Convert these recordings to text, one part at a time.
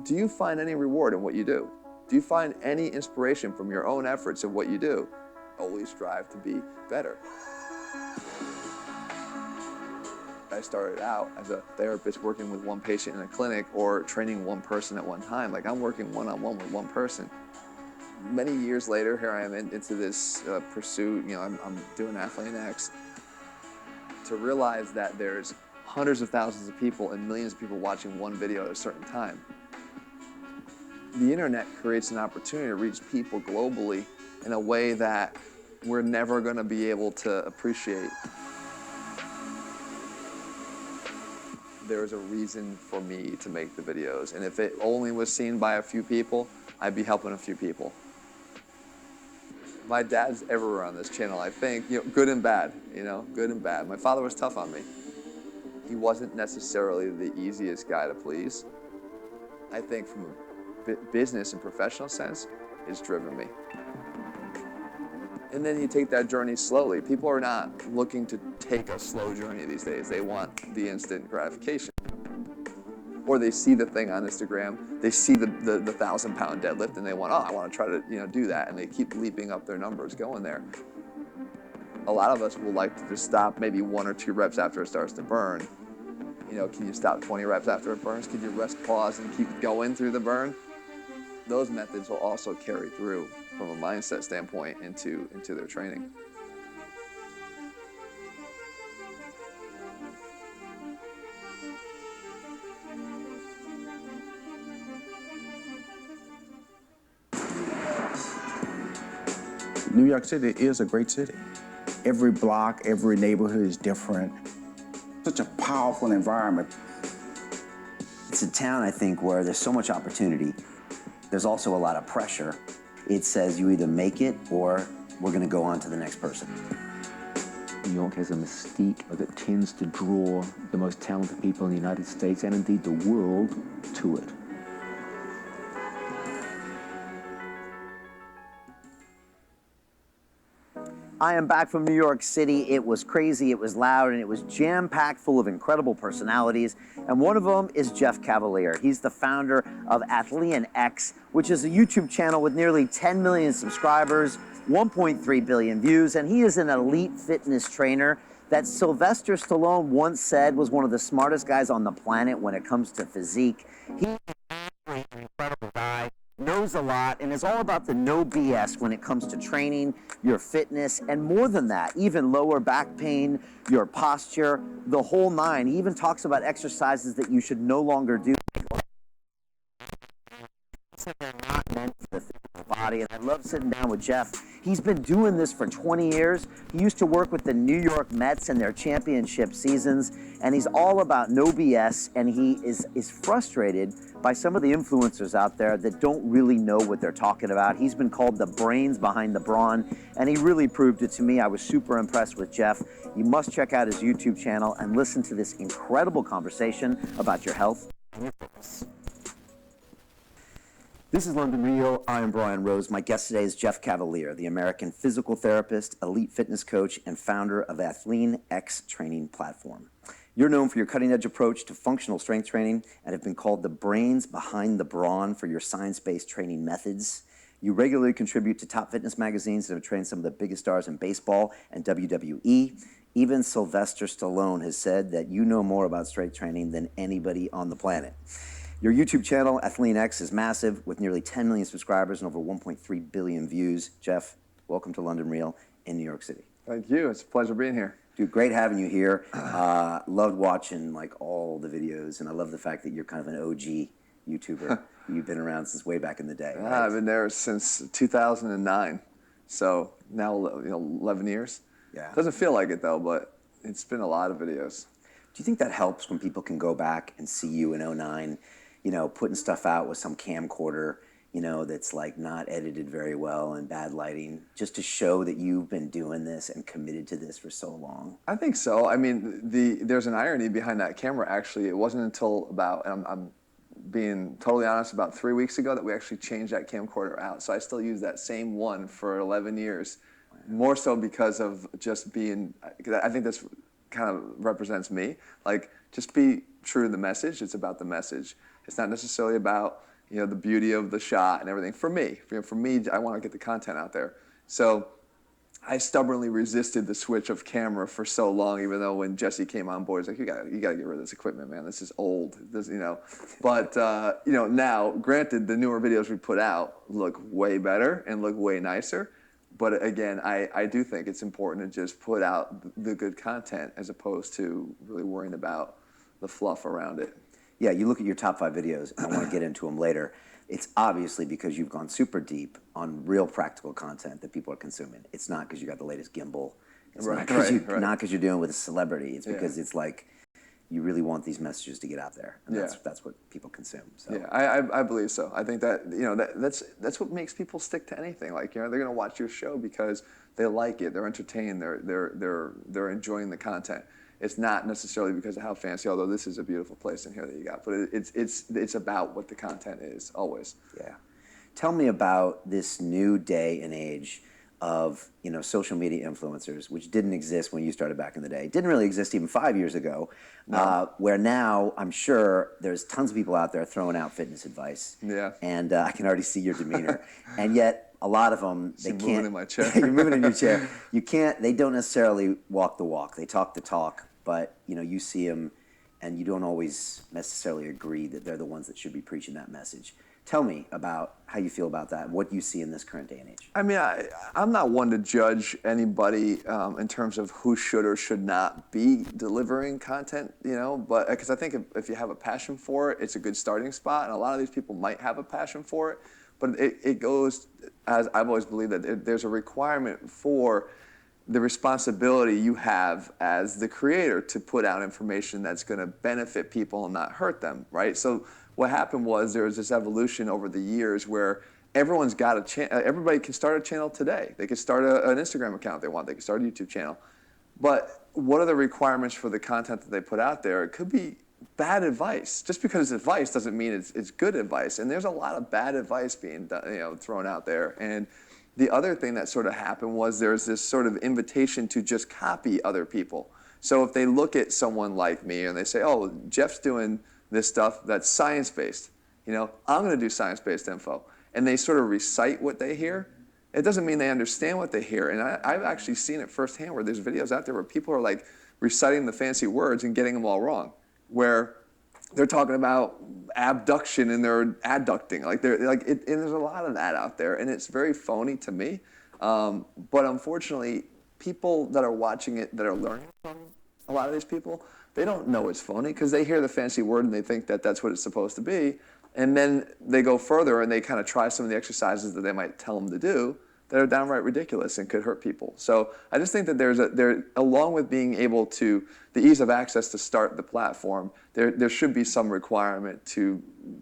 do you find any reward in what you do? Do you find any inspiration from your own efforts in what you do? Always strive to be better. I started out as a therapist working with one patient in a clinic or training one person at one time. Like, I'm working one-on-one with one person. Many years later, here I am into this pursuit. You know, I'm doing Athlete X. To realize that there's hundreds of thousands of people and millions of people watching one video at a certain time. The internet creates an opportunity to reach people globally in a way that we're never going to be able to appreciate. There's a reason for me to make the videos, and if it only was seen by a few people, I'd be helping a few people. My dad's everywhere on this channel, I think, you know, good and bad, you know, good and bad. My father was tough on me. He wasn't necessarily the easiest guy to please. I think from a business and professional sense, it's driven me. And then you take that journey slowly. People are not looking to take a slow journey these days. They want the instant gratification. Or they see the thing on Instagram, they see the 1,000-pound deadlift, and they want, oh, I want to try to, you know, do that, and they keep leaping up their numbers going there. A lot of us will like to just stop maybe 1 or 2 reps after it starts to burn. You know, can you stop 20 reps after it burns? Can you rest, pause, and keep going through the burn? Those methods will also carry through from a mindset standpoint into their training. New York City is a great city. Every block, every neighborhood is different. Such a powerful environment. It's a town, I think, where there's so much opportunity. There's also a lot of pressure. It says you either make it or we're going to go on to the next person. New York has a mystique that tends to draw the most talented people in the United States and indeed the world to it. I am back from New York City. It was crazy, it was loud, and it was jam-packed full of incredible personalities. And one of them is Jeff Cavaliere. He's the founder of Athlete X, which is a YouTube channel with nearly 10 million subscribers, 1.3 billion views, and he is an elite fitness trainer that Sylvester Stallone once said was one of the smartest guys on the planet when it comes to physique. He's an incredible guy, knows a lot, and is all about the no BS when it comes to training, your fitness, and more than that, even lower back pain, your posture, the whole nine. He even talks about exercises that you should no longer do. They're not meant for the physical body, and I love sitting down with Jeff. He's been doing this for 20 years. He used to work with the New York Mets in their championship seasons, and he's all about no BS, and he is frustrated by some of the influencers out there that don't really know what they're talking about. He's been called the brains behind the brawn, and he really proved it to me. I was super impressed with Jeff. You must check out his YouTube channel and listen to this incredible conversation about your health and your fitness. This is London Real. I am Brian Rose. My guest today is Jeff Cavaliere, the American physical therapist, elite fitness coach, and founder of Athlete X training platform. You're known for your cutting-edge approach to functional strength training and have been called the brains behind the brawn for your science-based training methods. You regularly contribute to top fitness magazines that have trained some of the biggest stars in baseball and WWE. Even Sylvester Stallone has said that you know more about strength training than anybody on the planet. Your YouTube channel, Athlete X, is massive with nearly 10 million subscribers and over 1.3 billion views. Jeff, welcome to London Real in New York City. Thank you. It's a pleasure being here. Dude, great having you here. Loved watching like all the videos, and I love the fact that you're kind of an OG YouTuber. You've been around since way back in the day. Yeah, right? I've been there since 2009, so now 11 years. Yeah. Doesn't feel like it though, but it's been a lot of videos. Do you think that helps when people can go back and see you in 09, you know, putting stuff out with some camcorder, you know, that's like not edited very well and bad lighting, just to show that you've been doing this and committed to this for so long? I think so. I mean, there's an irony behind that camera, actually. It wasn't until about, and I'm being totally honest, about 3 weeks ago that we actually changed that camcorder out. So I still use that same one for 11 years, more so because of just being, I think this kind of represents me. Like, just be true to the message. It's about the message. It's not necessarily about you know, the beauty of the shot and everything. For me, I want to get the content out there. So I stubbornly resisted the switch of camera for so long, even though when Jesse came on board, he's like, you got to get rid of this equipment, man. This is old, you know. But, you know, now, granted, the newer videos we put out look way better and look way nicer. But again, I do think it's important to just put out the good content as opposed to really worrying about the fluff around it. Yeah, you look at your top 5 videos, and I want to get into them later. It's obviously because you've gone super deep on real practical content that people are consuming. It's not because you got the latest gimbal. It's not because you're doing it with a celebrity. It's because it's like you really want these messages to get out there, and that's what people consume. So. Yeah, I believe so. I think that, you know, that's what makes people stick to anything. Like, you know, they're going to watch your show because they like it, they're entertained, they're enjoying the content. It's not necessarily because of how fancy, although this is a beautiful place in here that you got, but it's about what the content is, always. Yeah. Tell me about this new day and age of, you know, social media influencers, which didn't exist when you started back in the day. Didn't really exist even 5 years ago, where now I'm sure there's tons of people out there throwing out fitness advice. Yeah. And I can already see your demeanor. And yet a lot of them, they can't. Moving in my chair. You're moving in your chair. You can't, they don't necessarily walk the walk. They talk the talk, but, you know, you see them and you don't always necessarily agree that they're the ones that should be preaching that message. Tell me about how you feel about that, what you see in this current day and age. I mean, I'm not one to judge anybody in terms of who should or should not be delivering content, you know, but because I think if you have a passion for it, it's a good starting spot, and a lot of these people might have a passion for it, but it goes, as I've always believed, that there's a requirement for the responsibility you have as the creator to put out information that's going to benefit people and not hurt them, right? So what happened was there was this evolution over the years where everyone's got a channel. Everybody can start a channel today. They can start an Instagram account if they want. They can start a YouTube channel. But what are the requirements for the content that they put out there? It could be bad advice. Just because it's advice doesn't mean it's good advice. And there's a lot of bad advice being done, you know, thrown out there. And the other thing that sort of happened was there's this sort of invitation to just copy other people. So if they look at someone like me and they say, oh, Jeff's doing this stuff that's science-based, you know, I'm going to do science-based info. And they sort of recite what they hear. It doesn't mean they understand what they hear. And I've actually seen it firsthand where there's videos out there where people are like reciting the fancy words and getting them all wrong, where they're talking about abduction and they're adducting. Like and there's a lot of that out there, and it's very phony to me. But unfortunately, people that are watching it, that are learning from a lot of these people, they don't know it's phony because they hear the fancy word and they think that that's what it's supposed to be. And then they go further and they kind of try some of the exercises that they might tell them to do that are downright ridiculous and could hurt people. So I just think that along with being able to, the ease of access to start the platform, there should be some requirement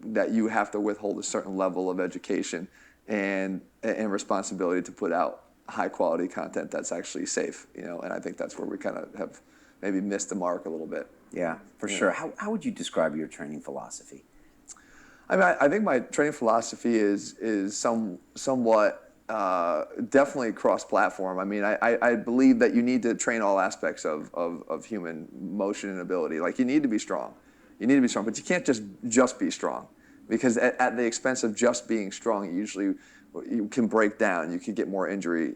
that you have to withhold a certain level of education and responsibility to put out high quality content that's actually safe, you know, and I think that's where we kind of have maybe missed the mark a little bit. Yeah, for sure. How would you describe your training philosophy? I mean, I think my training philosophy is somewhat definitely cross-platform. I mean, I believe that you need to train all aspects of human motion and ability. Like, you need to be strong. You need to be strong, but you can't just be strong, because at the expense of just being strong, you can break down. You can get more injury.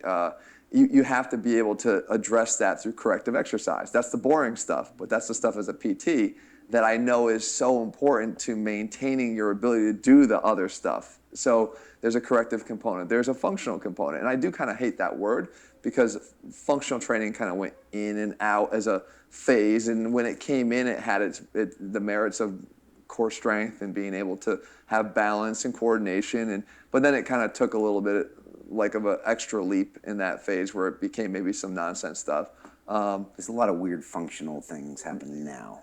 You have to be able to address that through corrective exercise. That's the boring stuff, but that's the stuff as a PT that I know is so important to maintaining your ability to do the other stuff. So there's a corrective component. There's a functional component. And I do kind of hate that word because functional training kind of went in and out as a phase. And when it came in, it had the merits of core strength and being able to have balance and coordination. But then it kind of took a little bit like of an extra leap in that phase where it became maybe some nonsense stuff. There's a lot of weird functional things happening now.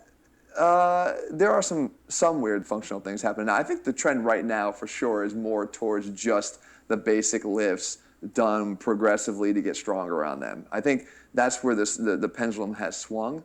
There are some weird functional things happening now. I think the trend right now for sure is more towards just the basic lifts done progressively to get stronger on them. I think that's where the pendulum has swung.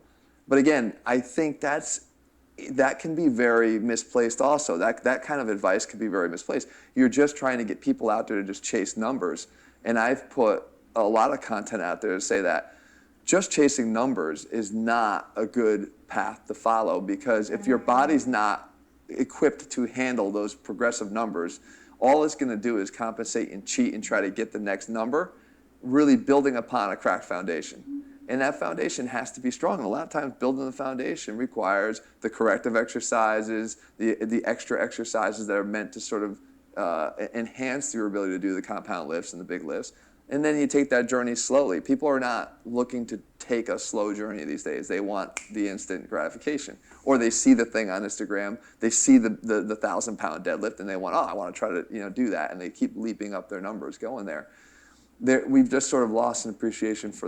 But again, I think that can be very misplaced also. That kind of advice can be very misplaced. You're just trying to get people out there to just chase numbers. And I've put a lot of content out there to say that just chasing numbers is not a good path to follow, because if your body's not equipped to handle those progressive numbers, all it's going to do is compensate and cheat and try to get the next number, really building upon a cracked foundation. And that foundation has to be strong. And a lot of times building the foundation requires the corrective exercises, the extra exercises that are meant to sort of enhance your ability to do the compound lifts and the big lifts. And then you take that journey slowly. People are not looking to take a slow journey these days. They want the instant gratification. Or they see the thing on Instagram, they see the 1,000-pound deadlift, and they want, oh, I want to try to do that. And they keep leaping up their numbers going there. We've just sort of lost an appreciation for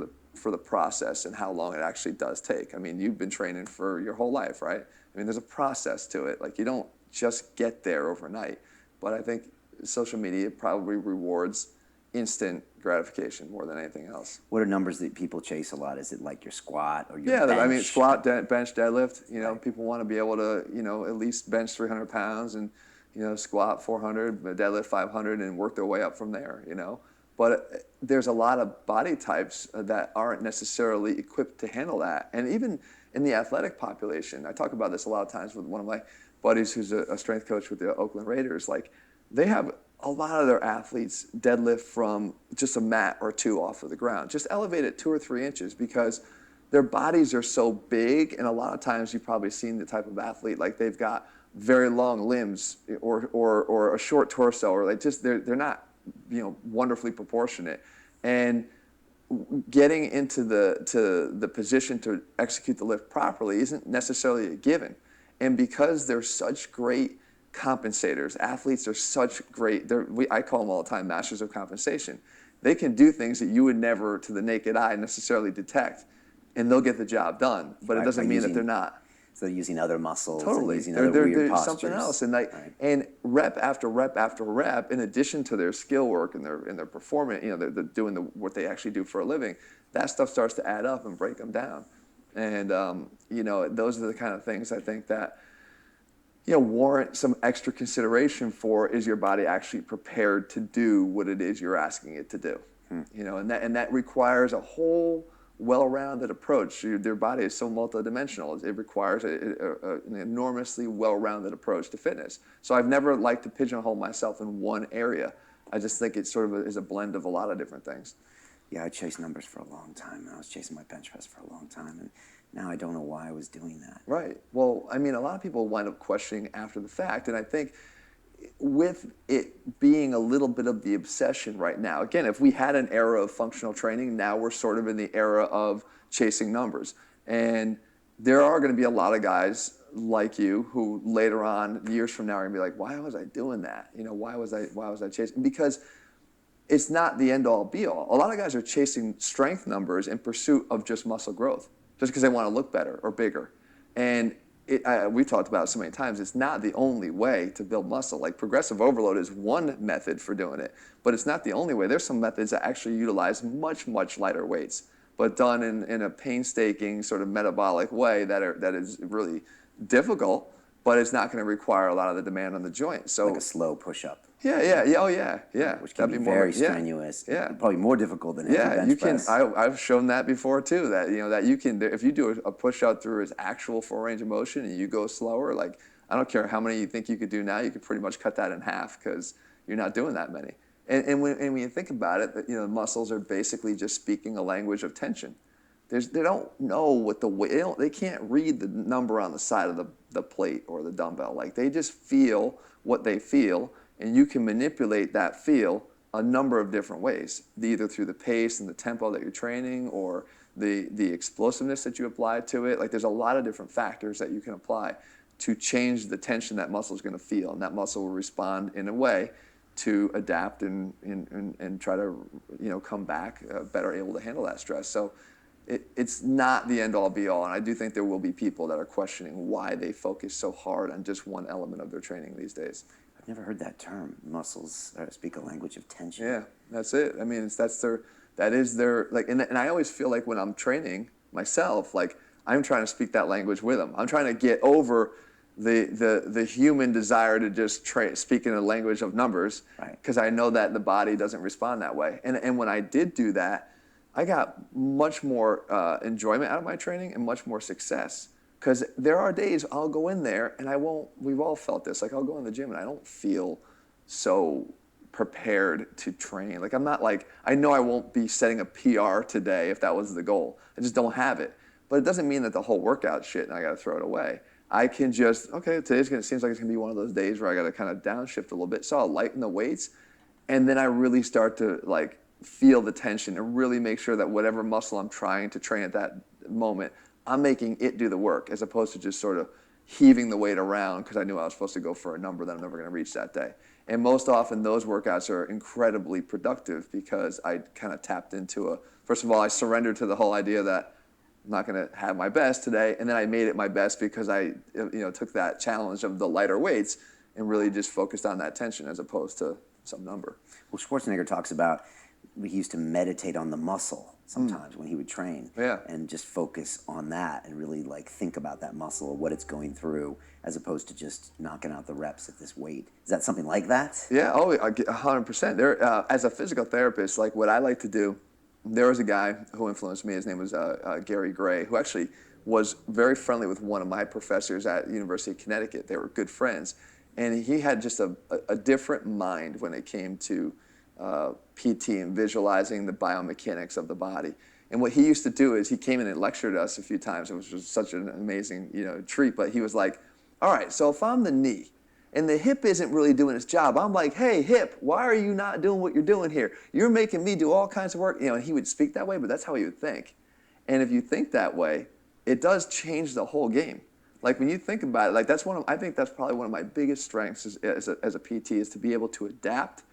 the process and how long it actually does take. I mean, you've been training for your whole life, right? I mean, there's a process to it. Like, you don't just get there overnight. But I think social media probably rewards instant gratification more than anything else. What are numbers that people chase a lot? Is it like your squat or your bench? bench? I mean, squat, bench, deadlift. People want to be able to, at least bench 300 pounds and, squat 400, deadlift 500, and work their way up from there. But there's a lot of body types that aren't necessarily equipped to handle that. And even in the athletic population, I talk about this a lot of times with one of my buddies who's a strength coach with the Oakland Raiders. Like, they have a lot of their athletes deadlift from just a mat or two off of the ground. Just elevate it 2 or 3 inches because their bodies are so big, and a lot of times you've probably seen the type of athlete, like they've got very long limbs or a short torso, or they're not wonderfully proportionate. And getting into the position to execute the lift properly isn't necessarily a given. And because they're such great compensators, athletes are such great, I call them all the time masters of compensation. They can do things that you would never, to the naked eye, necessarily detect, and they'll get the job done. But it doesn't mean that they're not. So they're using other muscles, totally. And using other weird postures. Something else, and rep after rep after rep, in addition to their skill work and their performance, they're doing what they actually do for a living. That stuff starts to add up and break them down, and those are the kind of things I think that warrant some extra consideration for. Is your body actually prepared to do what it is you're asking it to do? And that requires a whole well-rounded approach. Their body is so multidimensional. It requires an enormously well-rounded approach to fitness. So I've never liked to pigeonhole myself in one area. I just think it sort of is a blend of a lot of different things. Yeah, I chased numbers for a long time. I was chasing my bench press for a long time, and now I don't know why I was doing that. Right. Well, I mean, a lot of people wind up questioning after the fact, and I think with it being a little bit of the obsession right now, again, if we had an era of functional training, now we're sort of in the era of chasing numbers. And there are going to be a lot of guys like you who later on, years from now, are going to be like, why was I doing that? Why was I chasing? Because it's not the end all be all. A lot of guys are chasing strength numbers in pursuit of just muscle growth, just because they want to look better or bigger. And we talked about it so many times, it's not the only way to build muscle. Like, progressive overload is one method for doing it, but it's not the only way. There's some methods that actually utilize much, much lighter weights, but done in a painstaking sort of metabolic way that is really difficult, but it's not going to require a lot of the demand on the joint. So like a slow push-up. Yeah. Which can be very strenuous. Yeah. Probably more difficult than bench press. I've shown that before too. That that you can, if you do a push-up through its actual full range of motion and you go slower, like, I don't care how many you think you could do now, you could pretty much cut that in half because you're not doing that many. And when you think about it, muscles are basically just speaking a language of tension. They don't know what the weight. They can't read the number on the side of the plate or the dumbbell. Like, they just feel what they feel. And you can manipulate that feel a number of different ways, either through the pace and the tempo that you're training or the explosiveness that you apply to it. Like, there's a lot of different factors that you can apply to change the tension that muscle is going to feel. And that muscle will respond in a way to adapt and try to come back better able to handle that stress. So it's not the end all be all. And I do think there will be people that are questioning why they focus so hard on just one element of their training these days. I've never heard that term. Muscles speak a language of tension. Yeah, that's it. I mean, that is their like, and I always feel like when I'm training myself, like, I'm trying to speak that language with them. I'm trying to get over the human desire to just speak in a language of numbers, because I know that the body doesn't respond that way. And when I did do that, I got much more enjoyment out of my training and much more success, Because there are days I'll go in there and we've all felt this, like I'll go in the gym and I don't feel so prepared to train. Like I'm not like, I know I won't be setting a PR today if that was the goal. I just don't have it. But it doesn't mean that the whole workout shit and I gotta throw it away. I can just, okay, seems like it's gonna be one of those days where I gotta kind of downshift a little bit. So I'll lighten the weights and then I really start to like feel the tension and really make sure that whatever muscle I'm trying to train at that moment, I'm making it do the work as opposed to just sort of heaving the weight around because I knew I was supposed to go for a number that I'm never gonna reach that day. And most often those workouts are incredibly productive because I kind of tapped into first of all, I surrendered to the whole idea that I'm not going to have my best today. And then I made it my best because I took that challenge of the lighter weights and really just focused on that tension as opposed to some number. Well, Schwarzenegger talks about he used to meditate on the muscle sometimes when he would train, and just focus on that and really like think about that muscle or what it's going through as opposed to just knocking out the reps at this weight. Is that something like that? Yeah, 100%. There, as a physical therapist, like what I like to do, there was a guy who influenced me. His name was Gary Gray, who actually was very friendly with one of my professors at the University of Connecticut. They were good friends. And he had just a different mind when it came to PT and visualizing the biomechanics of the body. And what he used to do is he came in and lectured us a few times. It was just such an amazing treat. But he was like, all right, so if I'm the knee and the hip isn't really doing its job, I'm like, hey, hip, why are you not doing what you're doing here? You're making me do all kinds of work. And he would speak that way, but that's how he would think. And if you think that way, it does change the whole game. Like when you think about it, like I think that's probably one of my biggest strengths as a PT is to be able to adapt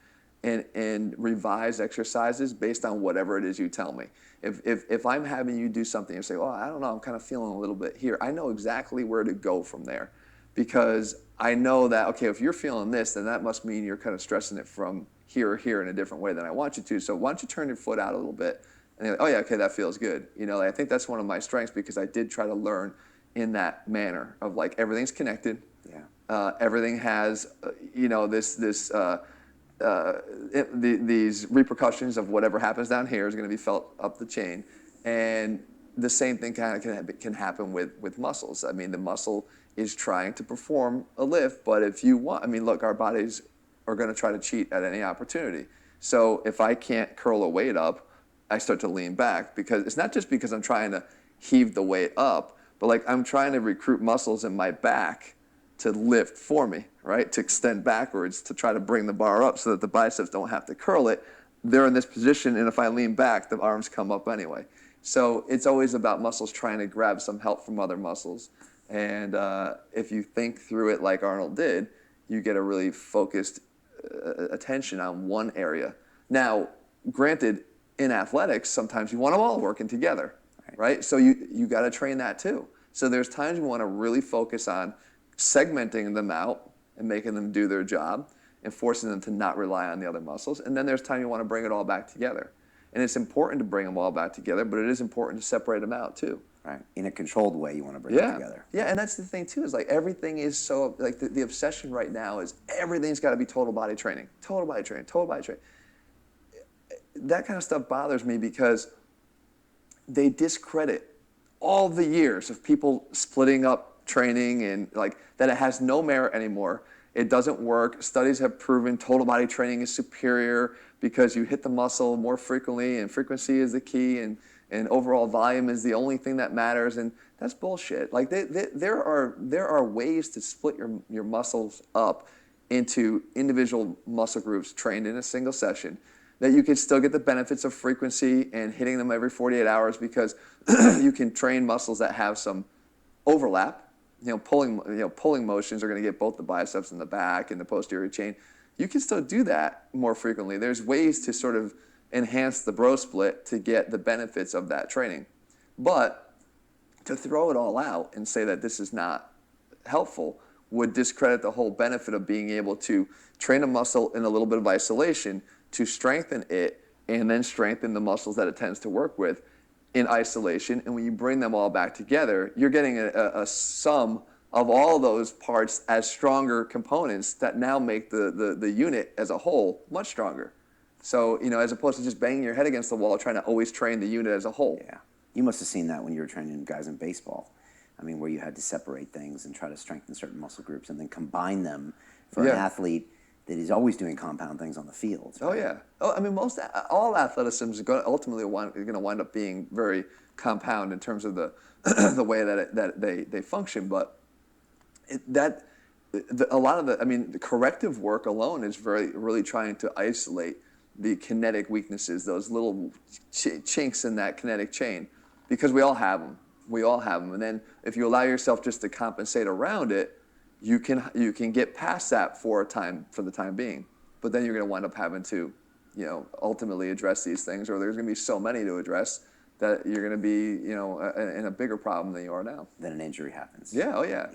and revise exercises based on whatever it is you tell me. If I'm having you do something and say, oh, I don't know, I'm kind of feeling a little bit here, I know exactly where to go from there because I know that, okay, if you're feeling this, then that must mean you're kind of stressing it from here or here in a different way than I want you to. So why don't you turn your foot out a little bit? And you're like, oh yeah, okay, that feels good. I think that's one of my strengths because I did try to learn in that manner of like everything's connected. Yeah. Everything has, these repercussions of whatever happens down here is going to be felt up the chain, and the same thing kind of can happen with muscles. I mean, the muscle is trying to perform a lift, but if you want, look, our bodies are going to try to cheat at any opportunity. So if I can't curl a weight up, I start to lean back because it's not just because I'm trying to heave the weight up, but like I'm trying to recruit muscles in my back to lift for me, right? To extend backwards, to try to bring the bar up so that the biceps don't have to curl it. They're in this position, and if I lean back, the arms come up anyway. So it's always about muscles trying to grab some help from other muscles. And if you think through it like Arnold did, you get a really focused attention on one area. Now, granted, in athletics, sometimes you want them all working together, right? So you got to train that too. So there's times you want to really focus on segmenting them out and making them do their job and forcing them to not rely on the other muscles. And then there's time you want to bring it all back together. And it's important to bring them all back together, but it is important to separate them out too. Right. In a controlled way, you want to bring it together. Yeah, and that's the thing too, is like everything is so, like the obsession right now is everything's got to be total body training, total body training, total body training. That kind of stuff bothers me because they discredit all the years of people splitting up training and like that it has no merit anymore. It doesn't work. Studies have proven total body training is superior because you hit the muscle more frequently and frequency is the key and overall volume is the only thing that matters, and that's bullshit. Like there are ways to split your muscles up into individual muscle groups trained in a single session that you can still get the benefits of frequency and hitting them every 48 hours because you can train muscles that have some overlap. Pulling motions are going to get both the biceps and the back and the posterior chain. You can still do that more frequently. There's ways to sort of enhance the bro split to get the benefits of that training. But to throw it all out and say that this is not helpful would discredit the whole benefit of being able to train a muscle in a little bit of isolation to strengthen it and then strengthen the muscles that it tends to work with in isolation. And when you bring them all back together, you're getting a sum of all those parts as stronger components that now make the unit as a whole much stronger. So, as opposed to just banging your head against the wall trying to always train the unit as a whole. Yeah. You must have seen that when you were training guys in baseball. I mean, where you had to separate things and try to strengthen certain muscle groups and then combine them for Yeah. an athlete that is always doing compound things on the field. Oh yeah. Oh, I mean, all athleticism is ultimately going to wind up being very compound in terms of the the way that they function. But a lot of the corrective work alone is really trying to isolate the kinetic weaknesses, those little chinks in that kinetic chain, because we all have them. We all have them. And then if you allow yourself just to compensate around it, you can get past that for the time being. But then you're going to wind up having to, ultimately address these things, or there's going to be so many to address that you're going to be, in a bigger problem than you are now. Then an injury happens. Yeah. Oh yeah.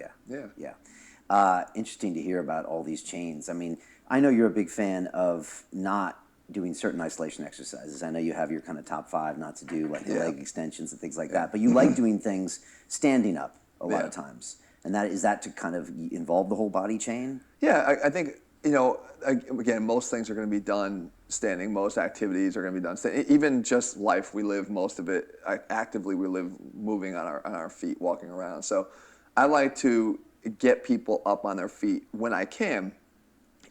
Interesting to hear about all these chains. I mean, I know you're a big fan of not doing certain isolation exercises. I know you have your kind of top 5 not to do, like the leg extensions and things like that. But you like doing things standing up a lot of times. And is that to kind of involve the whole body chain? Yeah, I think, again, most things are going to be done standing. Most activities are going to be done standing. Even just life, we live most of it actively. We live moving on our feet, walking around. So I like to get people up on their feet when I can,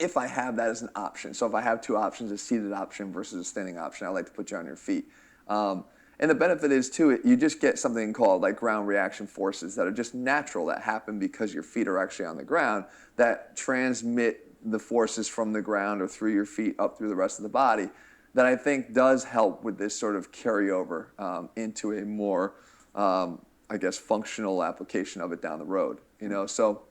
if I have that as an option. So if I have 2 options, a seated option versus a standing option, I like to put you on your feet. And the benefit is, too, you just get something called like ground reaction forces that are just natural, that happen because your feet are actually on the ground, that transmit the forces from the ground or through your feet up through the rest of the body, that I think does help with this sort of carryover into a more, functional application of it down the road. So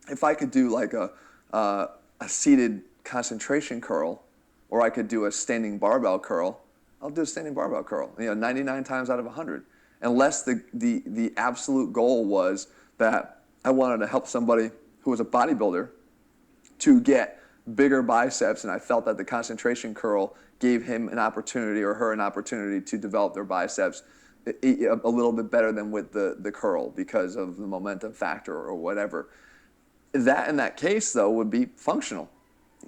if I could do like a seated concentration curl, or I could do a standing barbell curl, I'll do a standing barbell curl, 99 times out of 100. Unless the absolute goal was that I wanted to help somebody who was a bodybuilder to get bigger biceps, and I felt that the concentration curl gave him an opportunity, or her an opportunity, to develop their biceps a little bit better than with the curl because of the momentum factor or whatever. That, in that case, though, would be functional,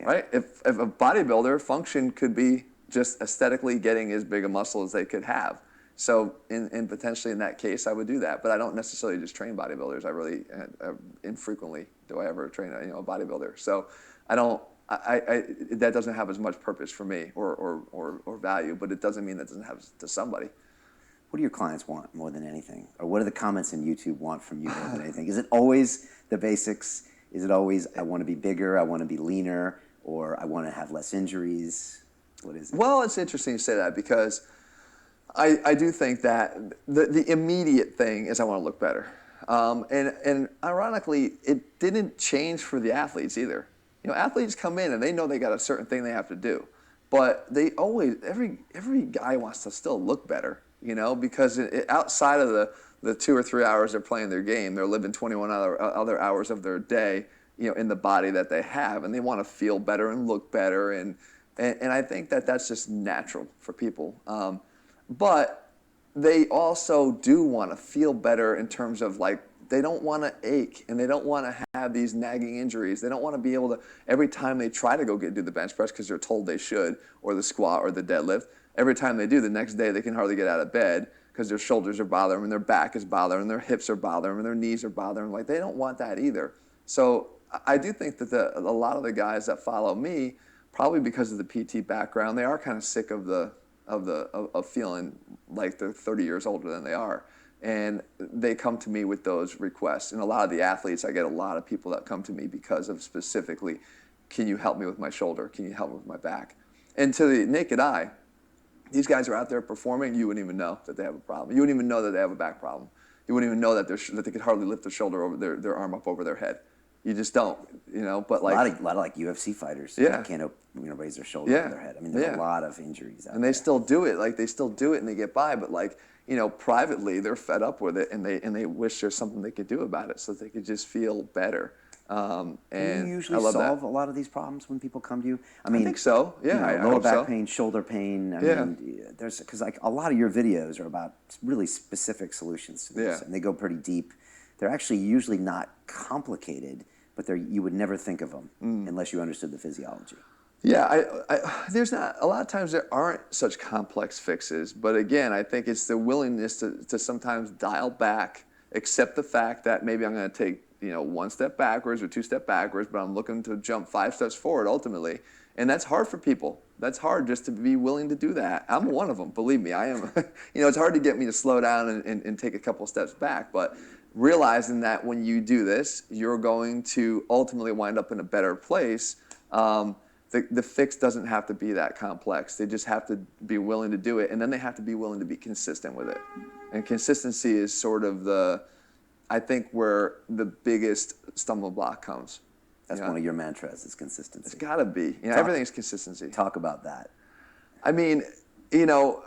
right? If a bodybuilder, function could be just aesthetically getting as big a muscle as they could have. So in potentially in that case, I would do that. But I don't necessarily just train bodybuilders. I really, infrequently do I ever train a bodybuilder. So that doesn't have as much purpose for me or value, but it doesn't mean that doesn't have to somebody. What do your clients want more than anything? Or what do the comments in YouTube want from you more than anything? Is it always the basics? Is it always, I want to be bigger, I want to be leaner, or I want to have less injuries? What is it? Well, it's interesting you say that, because I do think that the immediate thing is I want to look better. And ironically, it didn't change for the athletes either. Athletes come in and they know they got a certain thing they have to do. But they always, every guy wants to still look better, because outside of the 2 or 3 hours they're playing their game, they're living 21 other hours of their day, in the body that they have, and they want to feel better and look better, and I think that that's just natural for people. But they also do want to feel better in terms of, like, they don't want to ache, and they don't want to have these nagging injuries. They don't want to be able to, every time they try to go do the bench press because they're told they should, or the squat or the deadlift, every time they do, the next day they can hardly get out of bed because their shoulders are bothering them, and their back is bothering them, their hips are bothering them, and their knees are bothering them. Like, they don't want that either. So I do think that a lot of the guys that follow me, probably because of the PT background, they are kind of sick of feeling like they're 30 years older than they are. And they come to me with those requests. And a lot of the athletes, I get a lot of people that come to me because of specifically, can you help me with my shoulder? Can you help me with my back? And to the naked eye, these guys are out there performing, you wouldn't even know that they have a problem. You wouldn't even know that they have a back problem. You wouldn't even know that they could hardly lift their shoulder over their arm up over their head. You just don't, but like a lot of like UFC fighters that can't raise their shoulder over their head. I mean, there's a lot of injuries out there. And they still do it. Like, they still do it and they get by, but like, privately they're fed up with it, and they wish there's something they could do about it so that they could just feel better. And do you usually solve a lot of these problems when people come to you? I mean, I think so. Yeah, I lower hope back so. pain, shoulder pain. I mean, because like a lot of your videos are about really specific solutions to this, and they go pretty deep. They're actually usually not complicated, but you would never think of them unless you understood the physiology. Yeah, there's not, a lot of times there aren't such complex fixes, but again, I think it's the willingness to sometimes dial back accept the fact that maybe I'm going to take, you know, 1 step backwards or 2 steps backwards, but I'm looking to jump 5 steps forward ultimately. And that's hard for people. That's hard just to be willing to do that. I'm one of them, believe me, I am. You know, it's hard to get me to slow down and take a couple steps back, but realizing that when you do this, you're going to ultimately wind up in a better place. The fix doesn't have to be that complex. They just have to be willing to do it, and then they have to be willing to be consistent with it. And consistency is sort of I think, where the biggest stumbling block comes. That's one of your mantras, is consistency. It's got to be. You know, everything's consistency. Talk about that. I mean, you know,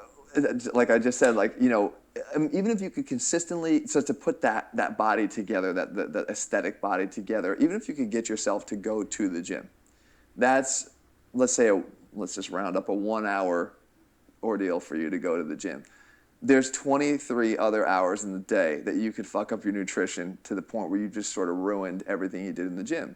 like I just said, like, you know, even if you could consistently, so to put that body together, the aesthetic body together, even if you could get yourself to go to the gym, that's, let's just round up a 1 hour ordeal for you to go to the gym. There's 23 other hours in the day that you could fuck up your nutrition to the point where you just sort of ruined everything you did in the gym.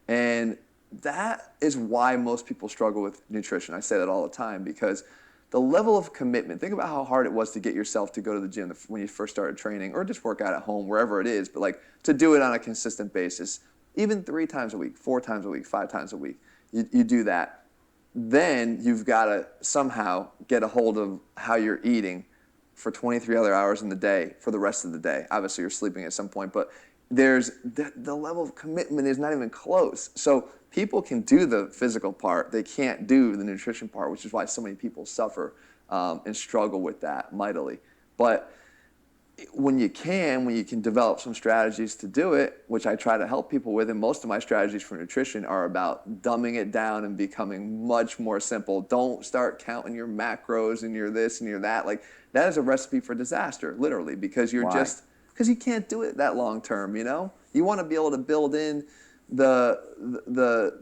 And that is why most people struggle with nutrition. I say that all the time because the level of commitment, think about how hard it was to get yourself to go to the gym when you first started training, or just work out at home, wherever it is, but like to do it on a consistent basis, even 3 times a week, 4 times a week, 5 times a week, you do that. Then you've got to somehow get a hold of how you're eating for 23 other hours in the day for the rest of the day. Obviously you're sleeping at some point, but there's the level of commitment is not even close. So people can do the physical part, they can't do the nutrition part, which is why so many people suffer and struggle with that mightily. But when you can develop some strategies to do it, which I try to help people with, and most of my strategies for nutrition are about dumbing it down and becoming much more simple. Don't start counting your macros and your this and your that. Like, that is a recipe for disaster, literally, because you're because you can't do it that long term, you know? You want to be able to build in the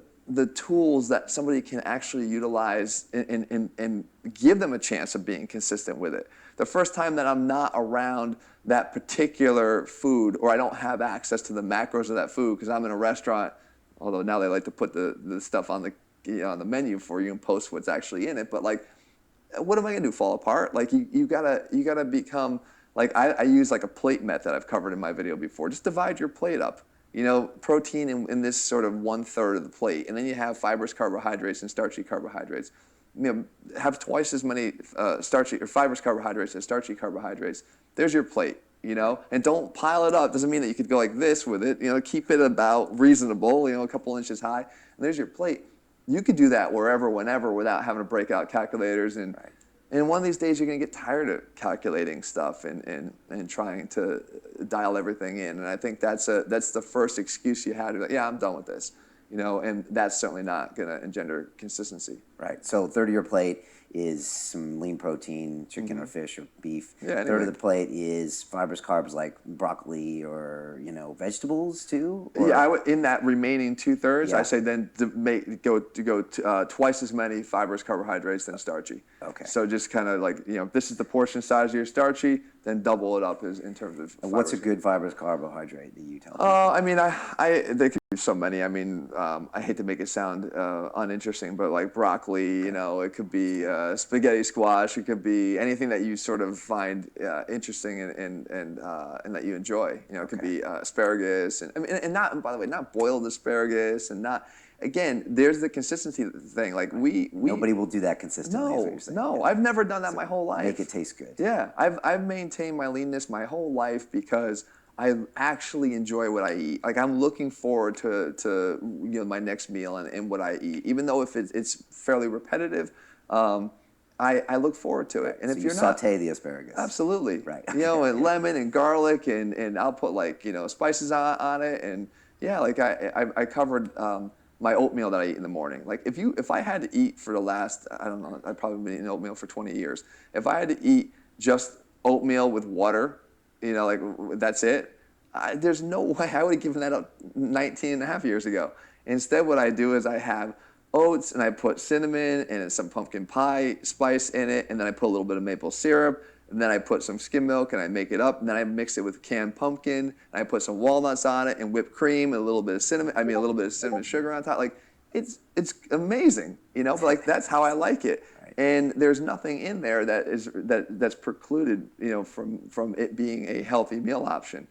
tools that somebody can actually utilize and give them a chance of being consistent with it. The first time that I'm not around that particular food, or I don't have access to the macros of that food because I'm in a restaurant, although now they like to put the stuff on the menu for you and post what's actually in it, but like, what am I gonna do, fall apart? Like you gotta become, like I use like a plate method I've covered in my video before. Just divide your plate up. You know, protein in this sort of 1/3 of the plate, and then you have fibrous carbohydrates and starchy carbohydrates. You know, have twice as many starchy or fibrous carbohydrates as starchy carbohydrates. There's your plate, you know, and don't pile it up. Doesn't mean that you could go like this with it. You know, keep it about reasonable. You know, a couple inches high, and there's your plate. You could do that wherever, whenever, without having to break out calculators. And and one of these days you're gonna get tired of calculating stuff and trying to dial everything in. And I think that's the first excuse you had to be like, yeah, I'm done with this. You know, and that's certainly not going to engender consistency. Right. So 1/3 of your plate is some lean protein, chicken or fish or beef. Yeah, 1/3 of the plate is fibrous carbs like broccoli or, you know, vegetables too? Or? Yeah, in that remaining 2/3, Yeah. I say then go twice as many fibrous carbohydrates than starchy. Okay. So just kind of like, you know, if this is the portion size of your starchy, then double it up in terms of. And what's a good fibrous carbohydrate that you tell me? I mean, they could be so many. I mean, I hate to make it sound uninteresting, but like broccoli, you know, it could be spaghetti squash, it could be anything that you sort of find interesting and that you enjoy. You know, it could be asparagus, and not, by the way, not boiled asparagus, and not. Again, there's the consistency thing. Like Nobody will do that consistently. is what you're saying. No, Yeah. I've never done that my whole life. Make it taste good. Yeah, I've maintained my leanness my whole life because I actually enjoy what I eat. Like, I'm looking forward to you know, my next meal and what I eat, even though if it's fairly repetitive. I look forward to it. And So if you you're not, saute the asparagus. absolutely, Right. You know, and lemon and garlic and I'll put, like, you know, spices on it, and yeah, like I covered my oatmeal that I eat in the morning. Like, if I had to eat for the last, I don't know, I've probably been eating oatmeal for 20 years. If I had to eat just oatmeal with water, you know, like that's it, there's no way I would have given that up 19 and a half years ago. Instead, what I do is I have oats and I put cinnamon and some pumpkin pie spice in it, and then I put a little bit of maple syrup, and then I put some skim milk and I make it up, and then I mix it with canned pumpkin, and I put some walnuts on it and whipped cream and a little bit of cinnamon sugar on top. Like, it's amazing, you know, but like, that's how I like it. Right. And there's nothing in there that's precluded, you know, from it being a healthy meal option.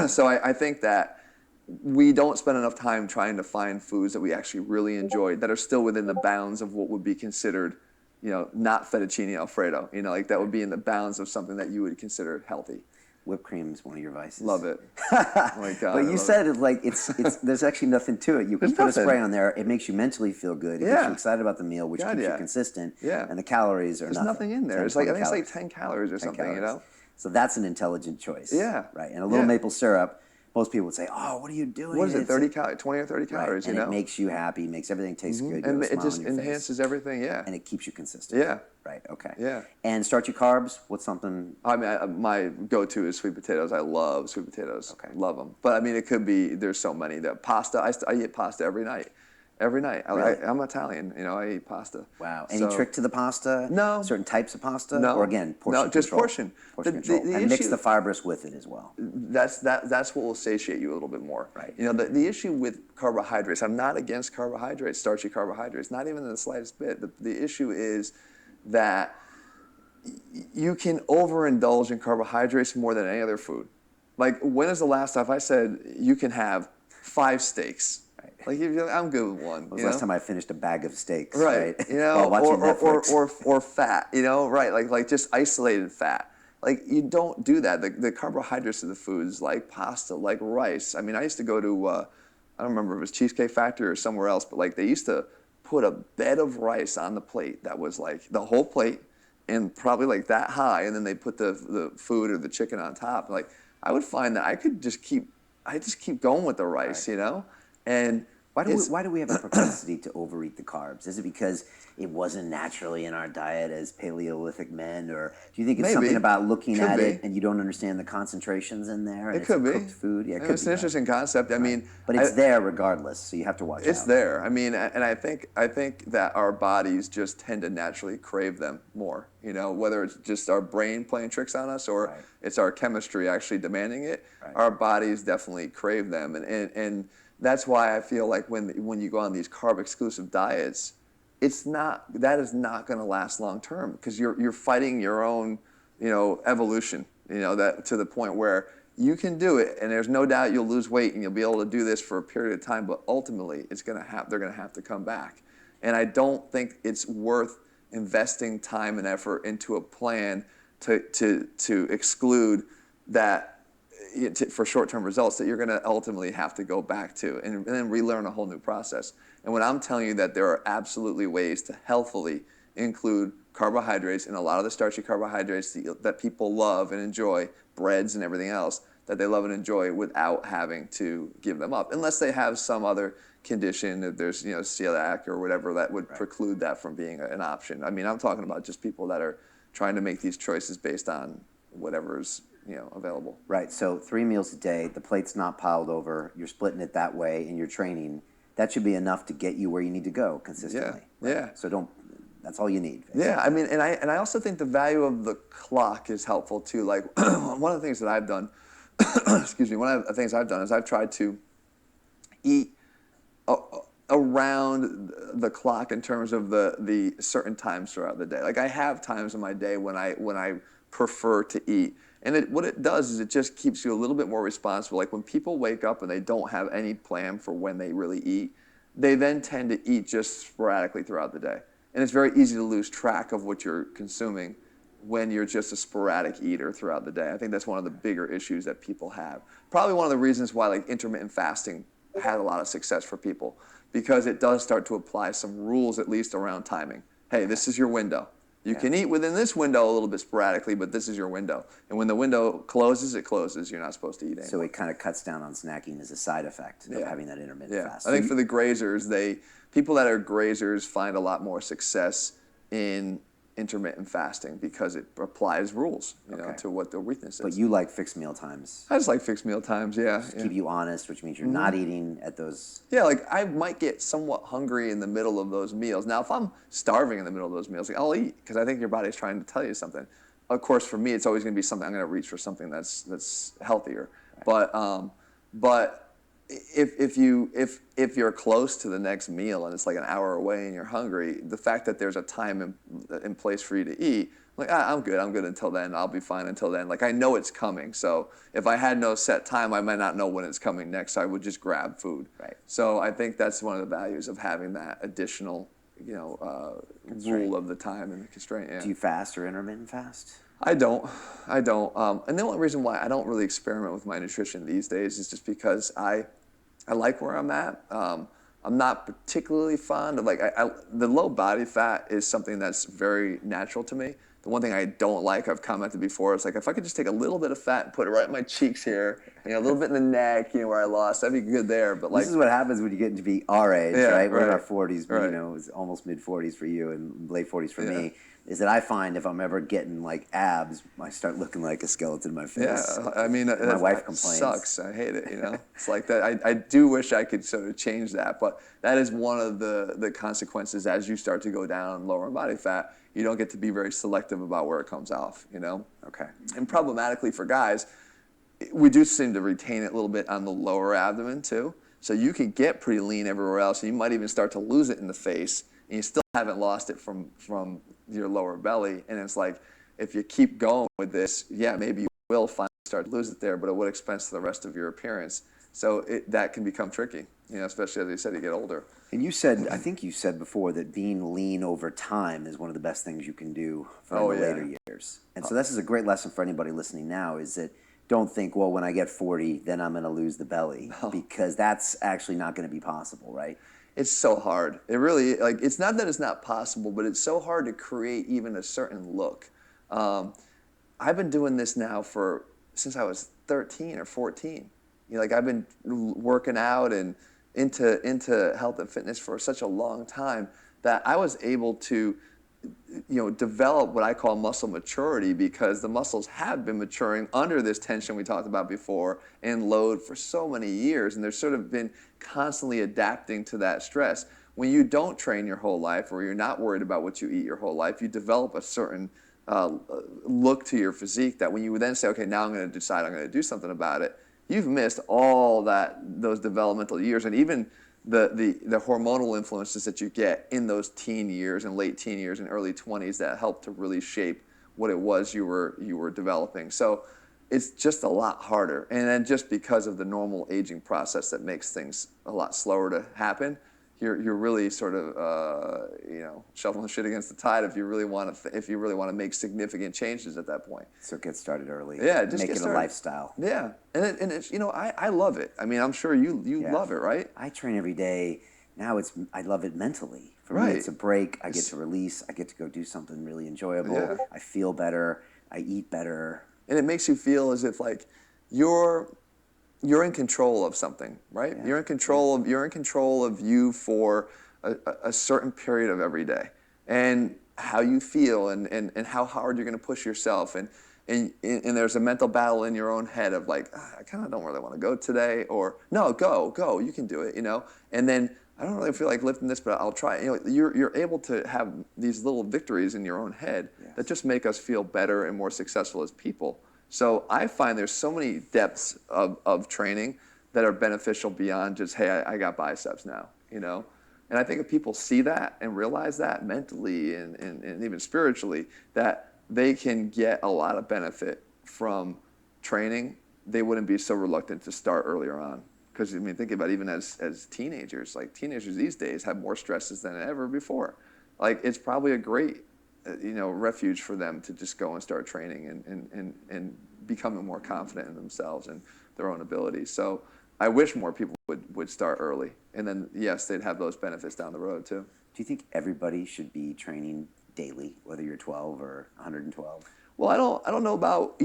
So I think that we don't spend enough time trying to find foods that we actually really enjoy that are still within the bounds of what would be considered, not fettuccine Alfredo. Like that would be in the bounds of something that you would consider healthy. Whipped cream is one of your vices. Love it. Oh my God. But you said it like it's there's actually nothing to it. You can put a spray on there. It makes you mentally feel good. It gets you excited about the meal, which keeps you consistent. Yeah. And the calories are There's nothing in there. I think it's like 10 calories or something, calories. So that's an intelligent choice. Yeah. Right. And a little maple syrup. Most people would say, "Oh, what are you doing?" What is it? 20 or 30 calories. And it makes you happy, makes everything taste good. And it just enhances everything. Yeah. And it keeps you consistent. Yeah. Right. Okay. Yeah. And starchy carbs. What's something? I mean, my go-to is sweet potatoes. I love sweet potatoes. Okay. Love them. But I mean, it could be. There's so many. The pasta. I eat pasta every night. Every night. Really? I'm Italian. I eat pasta. Wow. Any trick to the pasta? No. Certain types of pasta? No. Or again, portion No, just control? portion. Portion control. And mix the fibrous with it as well. That's what will satiate you a little bit more. Right. The issue with carbohydrates, I'm not against carbohydrates, starchy carbohydrates, not even in the slightest bit. The issue is that you can overindulge in carbohydrates more than any other food. Like, when is the last time I said you can have 5 steaks? Like, I'm good with one. When was the last time I finished a bag of steaks? Right. While watching Netflix. or fat. Right. Like just isolated fat. Like, you don't do that. The carbohydrates of the foods, like pasta, like rice. I mean, I used to go to I don't remember if it was Cheesecake Factory or somewhere else, but like they used to put a bed of rice on the plate that was like the whole plate and probably like that high, and then they put the food or the chicken on top. Like, I would find that I just keep going with the rice, and Why do we have a propensity to overeat the carbs? Is it because it wasn't naturally in our diet as Paleolithic men, or do you think it's something about looking at it and you don't understand the concentrations in there? And it could be cooked food. Yeah, it's an interesting concept. I mean, but it's there regardless, so you have to watch out. It's there. I mean, and I think that our bodies just tend to naturally crave them more. Whether it's just our brain playing tricks on us or it's our chemistry actually demanding it. Our bodies definitely crave them, and that's why I feel like when you go on these carb exclusive diets, that is not going to last long term, because you're fighting your own evolution, that to the point where you can do it, and there's no doubt you'll lose weight and you'll be able to do this for a period of time, but ultimately they're going to have to come back. And I don't think it's worth investing time and effort into a plan to exclude that for short-term results that you're going to ultimately have to go back to and then relearn a whole new process. And when I'm telling you that there are absolutely ways to healthfully include carbohydrates, and a lot of the starchy carbohydrates that people love and enjoy, breads and everything else, that they love and enjoy without having to give them up, unless they have some other condition, if there's celiac or whatever that would preclude that from being an option. I mean, I'm talking about just people that are trying to make these choices based on whatever's available. Right. So 3 meals a day, the plate's not piled over. You're splitting it that way in your training. That should be enough to get you where you need to go consistently. Yeah. Right? Yeah. So that's all you need. Basically. Yeah. I mean, and I also think the value of the clock is helpful too. Like, one of the things that I've done, excuse me, one of the things I've done is I've tried to eat around the clock in terms of the certain times throughout the day. Like, I have times in my day when I prefer to eat. And what it does is it just keeps you a little bit more responsible. Like, when people wake up and they don't have any plan for when they really eat, they then tend to eat just sporadically throughout the day. And it's very easy to lose track of what you're consuming when you're just a sporadic eater throughout the day. I think that's one of the bigger issues that people have. Probably one of the reasons why like intermittent fasting had a lot of success for people, because it does start to apply some rules, at least around timing. Hey, this is your window. You can eat within this window a little bit sporadically, but this is your window. And when the window closes, it closes. You're not supposed to eat anymore. So it kind of cuts down on snacking as a side effect of having that intermittent fast. I think for the grazers, people that are grazers find a lot more success in intermittent fasting because it applies rules, to what the weakness is. But you like fixed meal times. I just like fixed meal times, yeah. Keep you honest, which means you're not eating at those. Yeah, like I might get somewhat hungry in the middle of those meals. Now, if I'm starving in the middle of those meals, I'll eat, because I think your body's trying to tell you something. Of course, for me, it's always going to be something I'm going to reach for something that's healthier. Right. But if you're close to the next meal and it's like an hour away and you're hungry, the fact that there's a time in place for you to eat Like, I'm good until then, I'll be fine until then. Like, I know it's coming, so if I had no set time, I might not know when it's coming next, so I would just grab food. Right. So I think that's one of the values of having that additional, rule of the time and the constraint, yeah. Do you fast or intermittent fast? I don't. And the only reason why I don't really experiment with my nutrition these days is just because I like where I'm at. I'm not particularly fond of, like, the low body fat is something that's very natural to me. The one thing I don't like, I've commented before, is like if I could just take a little bit of fat and put it right in my cheeks here, a little bit in the neck, where I lost, that'd be good there. But like, this is what happens when you get into be our age, right? We're in our 40s, right. It's almost mid 40s for you and late 40s for me. Is that I find if I'm ever getting like abs, I start looking like a skeleton in my face. Yeah, I mean, my wife complains. Sucks. I hate it. It's like that. I do wish I could sort of change that, but that is one of the consequences as you start to go down lower in body fat. You don't get to be very selective about where it comes off. Okay. And problematically for guys, we do seem to retain it a little bit on the lower abdomen too. So you can get pretty lean everywhere else, and you might even start to lose it in the face, and you still haven't lost it from your lower belly. And it's like, if you keep going with this, maybe you will finally start to lose it there, but at what expense to the rest of your appearance? So that can become tricky, especially as you said, you get older. And you said, I think you said before that being lean over time is one of the best things you can do for the later years. And so this is a great lesson for anybody listening now, is that don't think, well, when I get 40, then I'm going to lose the belly, because that's actually not going to be possible, right? It's so hard. It really, it's not that it's not possible, but it's so hard to create even a certain look. I've been doing this now since I was 13 or 14. I've been working out and into health and fitness for such a long time that I was able to, develop what I call muscle maturity, because the muscles have been maturing under this tension we talked about before and load for so many years, and they've sort of been constantly adapting to that stress. When you don't train your whole life, or you're not worried about what you eat your whole life, you develop a certain look to your physique that when you then say, okay, now I'm going to decide I'm going to do something about it, you've missed all those developmental years, and even the hormonal influences that you get in those teen years and late teen years and early 20s that help to really shape what it was you were developing. So it's just a lot harder. And then just because of the normal aging process that makes things a lot slower to happen, you're really sort of shoveling shit against the tide if you really want to make significant changes at that point. So get started early. Yeah, just make it a lifestyle. Yeah, and it's I love it. I mean, I'm sure you love it, right? I train every day. Now I love it mentally. For me, it's a break. I get to release. I get to go do something really enjoyable. Yeah. I feel better. I eat better. And it makes you feel as if like you're in control of something, right? Yeah. You're in control of you for a certain period of every day, and how you feel and how hard you're going to push yourself, and there's a mental battle in your own head of like, I kind of don't really want to go today, or no, go, you can do it, and then I don't really feel like lifting this, but I'll try. You're able to have these little victories in your own head that just make us feel better and more successful as people. So I find there's so many depths of training that are beneficial beyond just, hey, I got biceps now, And I think if people see that and realize that mentally and even spiritually, that they can get a lot of benefit from training, they wouldn't be so reluctant to start earlier on. Because, I mean, think about it, even as teenagers, like teenagers these days have more stresses than ever before. Like, it's probably a great refuge for them to just go and start training and becoming more confident in themselves and their own abilities. So I wish more people would start early, and then yes, they'd have those benefits down the road too. Do you think everybody should be training daily, whether you're 12 or 112? Well, I don't know about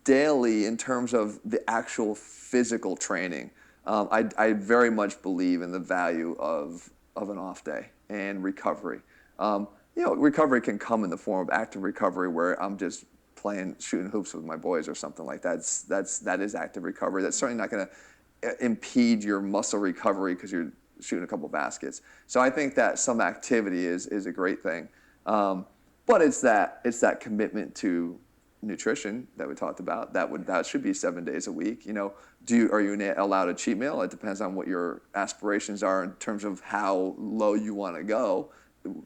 daily in terms of the actual physical training. I very much believe in the value of an off day and recovery. Recovery can come in the form of active recovery, where I'm just shooting hoops with my boys or something like that. That is active recovery. That's certainly not going to impede your muscle recovery because you're shooting a couple baskets. So I think that some activity is a great thing. But it's that commitment to nutrition that we talked about. That should be 7 days a week. Are you allowed a cheat meal? It depends on what your aspirations are in terms of how low you want to go.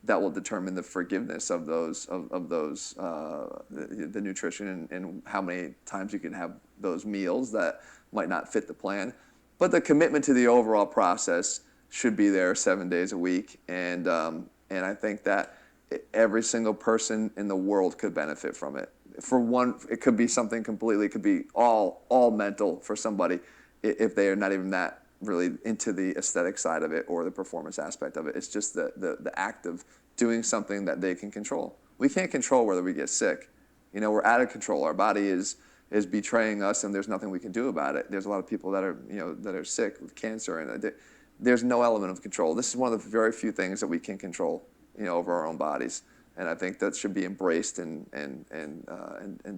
that will determine the forgiveness of those the nutrition and how many times you can have those meals that might not fit the plan. But the commitment to the overall process should be there 7 days a week, and I think that every single person in the world could benefit from it. For one, it could be something completely, it could be all mental for somebody if they are not even that really into the aesthetic side of it or the performance aspect of it. It's just the act of doing something that they can control. We can't control whether we get sick. You know, we're out of control. Our body is betraying us, and there's nothing we can do about it. There's a lot of people that are, you know, that are sick with cancer, and there's no element of control. This is one of the very few things that we can control, you know, over our own bodies. And I think that should be embraced and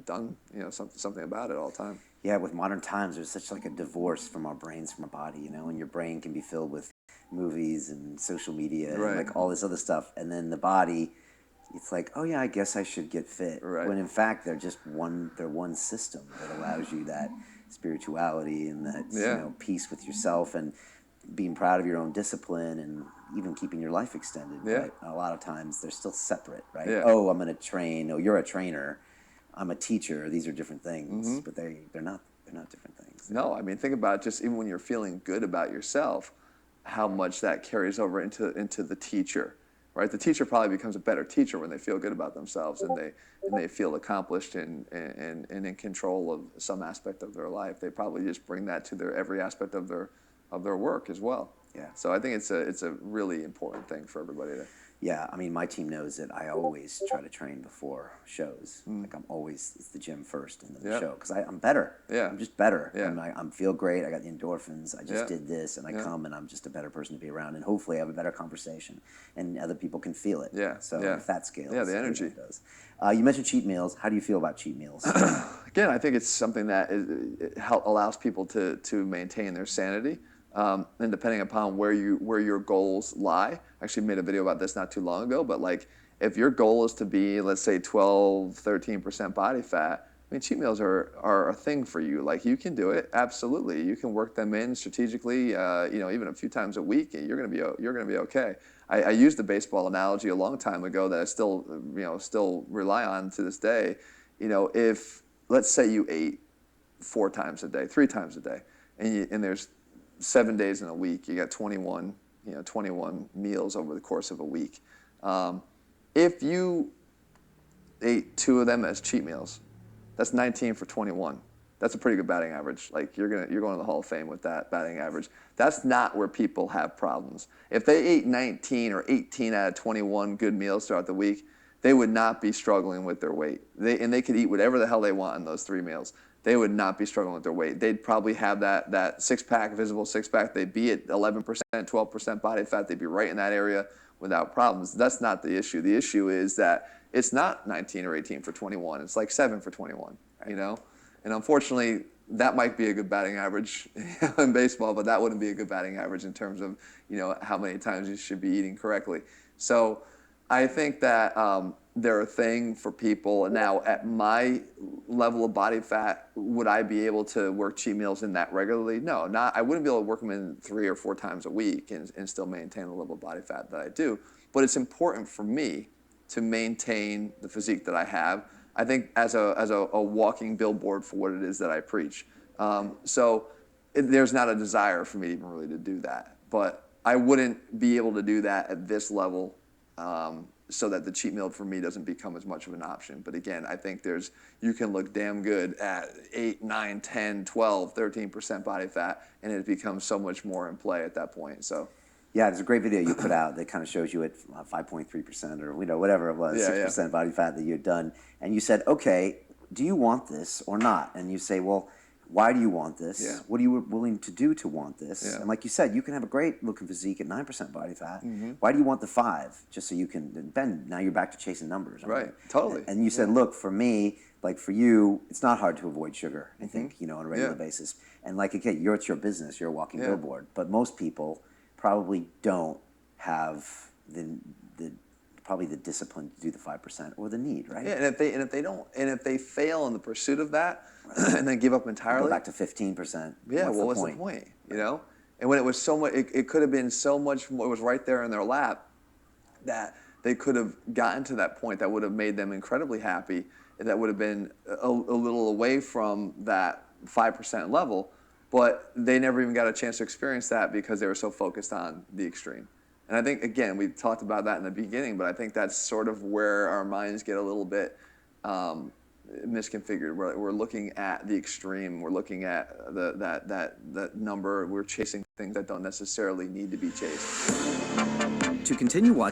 done, you know, something about it all the time. Yeah, with modern times, there's such like a divorce from our brains, from our body, you know, and your brain can be filled with movies and social media and like all this other stuff. And then the body, it's like, oh yeah, I guess I should get fit. Right. When in fact, they're one system that allows you that spirituality and that, you know, peace with yourself and being proud of your own discipline and even keeping your life extended. Yeah. But a lot of times they're still separate, right? Yeah. Oh, I'm going to train. Oh, you're a trainer. I'm a teacher. These are different things, but they're not different things. No, I mean, think about just even when you're feeling good about yourself, how much that carries over into the teacher, right? The teacher probably becomes a better teacher when they feel good about themselves and they feel accomplished and in control of some aspect of their life. They probably just bring that to their every aspect of their work as well. Yeah. So I think it's a really important thing for everybody to. Yeah, I mean, my team knows that I always try to train before shows. Like it's the gym first and then the show, because I'm better. Yeah. I'm just better. Yeah. I'm feel great. I got the endorphins. I just did this, and I come, and I'm just a better person to be around, and hopefully I have a better conversation, and other people can feel it. Yeah. So if that scales. Yeah, the energy. Does. You mentioned cheat meals. How do you feel about cheat meals? Again, I think it's something that allows people to maintain their sanity. And depending upon where your goals lie, I actually made a video about this not too long ago, but like if your goal is to be, let's say 13% body fat, I mean, cheat meals are a thing for you. Like you can do it, absolutely. You can work them in strategically, you know, even a few times a week, and you're gonna be okay. I used the baseball analogy a long time ago that I still rely on to this day. You know, if let's say you ate 4 times a day, 3 times a day, and there's 7 days in a week, you got 21 meals over the course of a week. If you ate 2 of them as cheat meals, that's 19 for 21. That's a pretty good batting average. Like you're going to the Hall of Fame with that batting average. That's not where people have problems. If they ate 19 or 18 out of 21 good meals throughout the week, they would not be struggling with their weight. They could eat whatever the hell they want in those 3 meals. They would not be struggling with their weight. They'd probably have that six-pack, visible six-pack. They'd be at 11%, 12% body fat. They'd be right in that area without problems. That's not the issue. The issue is that it's not 19 or 18 for 21. It's like 7 for 21, you know? And unfortunately, that might be a good batting average in baseball, but that wouldn't be a good batting average in terms of, you know, how many times you should be eating correctly. So I think that they're a thing for people. And now at my level of body fat, would I be able to work cheat meals in that regularly? No, I wouldn't be able to work them in 3 or 4 times a week and still maintain the level of body fat that I do. But it's important for me to maintain the physique that I have, I think, as a walking billboard for what it is that I preach. There's not a desire for me even really to do that. But I wouldn't be able to do that at this level so that the cheat meal for me doesn't become as much of an option. But again, I think you can look damn good at 8, 9, 10, 12, 13% body fat, and it becomes so much more in play at that point. So. Yeah, there's a great video you put out that kind of shows you at 5.3% or whatever it was, 6% body fat that you had done. And you said, okay, do you want this or not? And you say, well, why do you want this? Yeah. What are you willing to do to want this? Yeah. And like you said, you can have a great looking physique at 9% body fat. Mm-hmm. Why do you want the 5? Just so you can, then now you're back to chasing numbers. Right, totally. And you said, look, for me, like for you, it's not hard to avoid sugar, I think, you know, on a regular basis. And like, okay, it's your business, you're a walking billboard. But most people probably don't have probably the discipline to do the 5% or the need, right? Yeah, and if they fail in the pursuit of that, and then give up entirely, go back to 15%. Yeah, what's the point? You know, and when it was so much, it could have been so much more. It was right there in their lap that they could have gotten to that point that would have made them incredibly happy, that would have been a little away from that 5% level, but they never even got a chance to experience that because they were so focused on the extreme. And I think, again, we talked about that in the beginning, but I think that's sort of where our minds get a little bit misconfigured. We're looking at the extreme. We're looking at that number. We're chasing things that don't necessarily need to be chased. To continue watching